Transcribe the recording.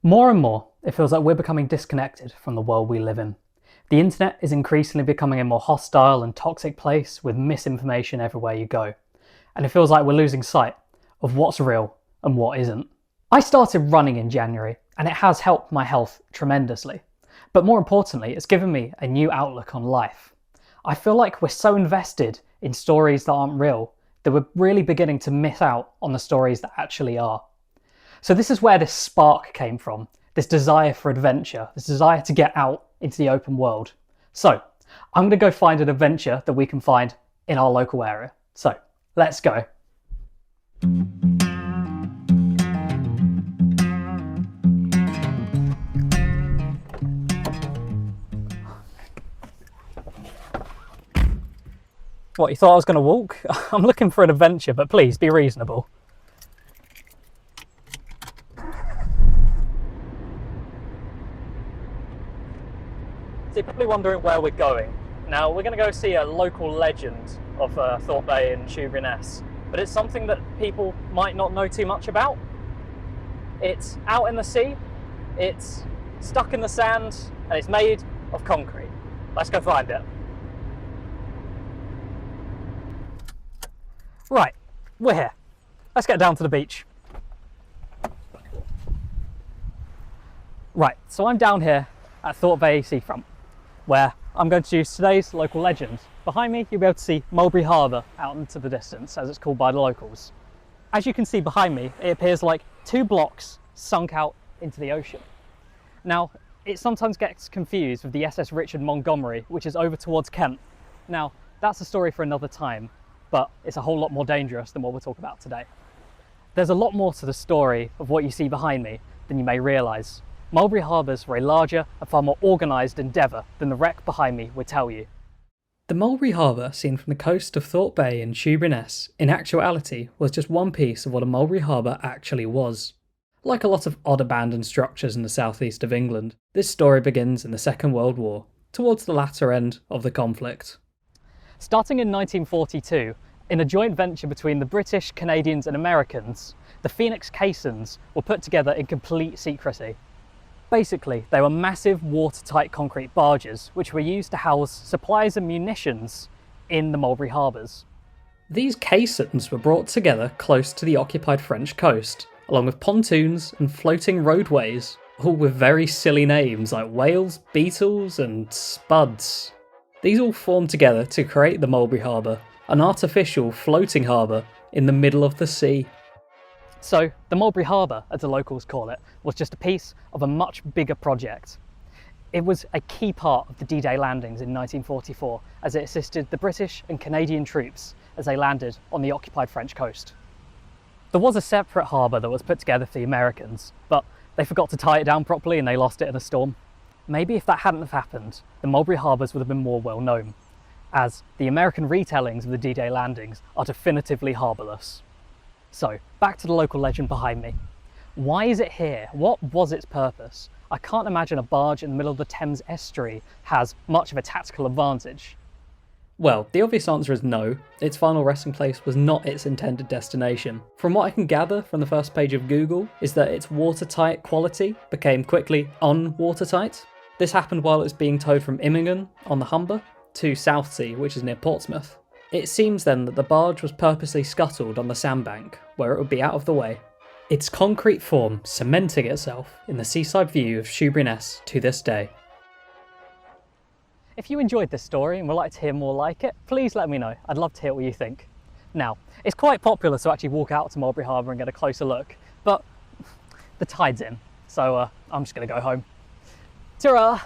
More and more, it feels like we're becoming disconnected from the world we live in. The internet is increasingly becoming a more hostile and toxic place with misinformation everywhere you go. And it feels like we're losing sight of what's real and what isn't. I started running in January, and it has helped my health tremendously. But more importantly, it's given me a new outlook on life. I feel like we're so invested in stories that aren't real that we're really beginning to miss out on the stories that actually are. So this is where this spark came from, this desire for adventure, this desire to get out into the open world. So I'm going to go find an adventure that we can find in our local area. So let's go. What, you thought I was going to walk? I'm looking for an adventure, but please be reasonable. So you're probably wondering where we're going. Now, we're going to go see a local legend of Thorpe Bay and Shoeburyness, but it's something that people might not know too much about. It's out in the sea, it's stuck in the sand, and it's made of concrete. Let's go find it. Right, we're here. Let's get down to the beach. Right, so I'm down here at Thorpe Bay seafront, where I'm going to use today's local legend. Behind me, you'll be able to see Mulberry Harbour out into the distance, as it's called by the locals. As you can see behind me, it appears like 2 blocks sunk out into the ocean. Now, it sometimes gets confused with the SS Richard Montgomery, which is over towards Kent. Now, that's a story for another time, but it's a whole lot more dangerous than what we'll talk about today. There's a lot more to the story of what you see behind me than you may realise. Mulberry Harbours were a larger and far more organised endeavour than the wreck behind me would tell you. The Mulberry Harbour, seen from the coast of Thorpe Bay and Shoeburyness, in actuality was just one piece of what a Mulberry Harbour actually was. Like a lot of odd abandoned structures in the southeast of England, this story begins in the Second World War, towards the latter end of the conflict. Starting in 1942, in a joint venture between the British, Canadians and Americans, the Phoenix caissons were put together in complete secrecy. Basically, they were massive watertight concrete barges which were used to house supplies and munitions in the Mulberry Harbours. These caissons were brought together close to the occupied French coast, along with pontoons and floating roadways, all with very silly names like whales, beetles and spuds. These all formed together to create the Mulberry Harbour, an artificial floating harbour in the middle of the sea. So, the Mulberry Harbour, as the locals call it, was just a piece of a much bigger project. It was a key part of the D-Day landings in 1944, as it assisted the British and Canadian troops as they landed on the occupied French coast. There was a separate harbour that was put together for the Americans, but they forgot to tie it down properly and they lost it in a storm. Maybe if that hadn't have happened, the Mulberry Harbours would have been more well known, as the American retellings of the D-Day landings are definitively harbourless. So, back to the local legend behind me. Why is it here? What was its purpose? I can't imagine a barge in the middle of the Thames estuary has much of a tactical advantage. Well, the obvious answer is no. Its final resting place was not its intended destination. From what I can gather from the first page of Google is that its watertight quality became quickly unwatertight. This happened while it was being towed from Immingham on the Humber to Southsea, which is near Portsmouth. It seems then that the barge was purposely scuttled on the sandbank, where it would be out of the way. Its concrete form cementing itself in the seaside view of Shoeburyness to this day. If you enjoyed this story and would like to hear more like it, please let me know. I'd love to hear what you think. Now, it's quite popular to actually walk out to Mulberry Harbour and get a closer look, but the tide's in, so I'm just going to go home. Ta-ra!